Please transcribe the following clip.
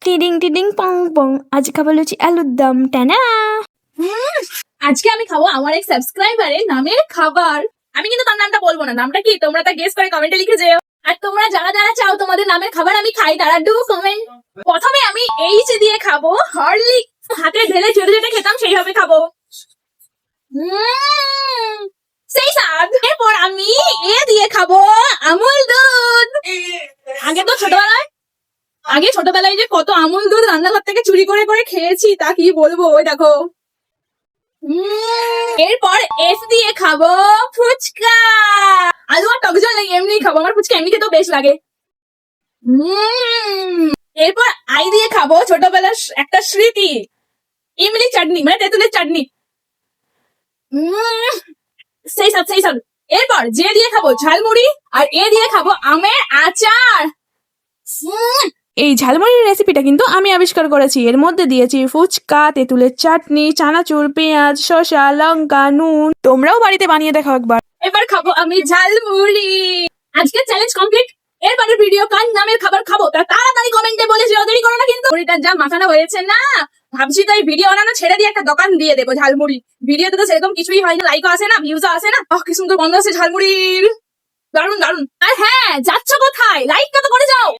টিডিং টিডিং পং পং, আজ খাবো লুচি আলুর দম টানা। আজকে আমি খাবো আমার এক সাবস্ক্রাইবারের নামের খাবার। আমি কিন্তু তার নামটা বলবো না, নামটা কি তোমরা তা গেস করে কমেন্টে লিখে যেও। আর তোমরা যারা যারা চাও তোমাদের নামের খাবার আমি খাই তারা ডু কমেন্ট। প্রথমে আমি এইচ দিয়ে খাবো হরলিক, হাতে ঢেলে চেটে চেটে খেতাম সেইভাবে খাবো। সেই স্বাদ। এরপর আমি এ দিয়ে খাবো আমুল দুধ। আগে ছোটবেলায় যে কত আমুল দুধ রান্নাঘর থেকে চুরি করে করে খেয়েছি তা কি বলবো, ওই দেখো। এরপর এফ দিয়ে খাবো ফুচকা। আলু আর টক ঝাল নেই, এমনি খাবো, আমার ফুচকা এমনি খেতেও বেশ লাগে। এরপর আই দিয়ে খাবো ছোটবেলার একটা স্মৃতি, ইমলি চাটনি, মানে তেঁতুলের চাটনি। সেই স্বাদ সেই স্বাদ। এরপর জে দিয়ে খাবো ঝালমুড়ি, আর এ দিয়ে খাবো আমের আচার। এই ঝালমুড়ির রেসিপিটা কিন্তু আমি আবিষ্কার করেছি। এর মধ্যে দিয়েছি ফুচকা, তেঁতুলের চাটনি, চানাচুর, পেঁয়াজ, শসা, লঙ্কা, নুন। তোমরাও বাড়িতে বানিয়ে দেখো একবার। এবার খাবো আমি ঝালমুড়ি। আজকের চ্যালেঞ্জ কমপ্লিট। এরপরের ভিডিও কার নামের খাবার খাবো তা তাড়াতাড়ি কমেন্টে বলে যেও, দেরি করো না কিন্তু। মুড়িটার যা মাখানো হয়েছে না, ভাবছি তো এই ভিডিও বানানো ছেড়ে দিয়ে একটা দোকান দিয়ে দেবো ঝালমুড়ি। ভিডিওতে তো সেরকম কিছুই হয় না, লাইকও আসে না, ভিউজও আসে না। কি সুন্দর গন্ধ আছে ঝালমুড়ির, দারুন দারুন। আর হ্যাঁ, যাচ্ছ কোথায়? লাইকটা তো করে যাও।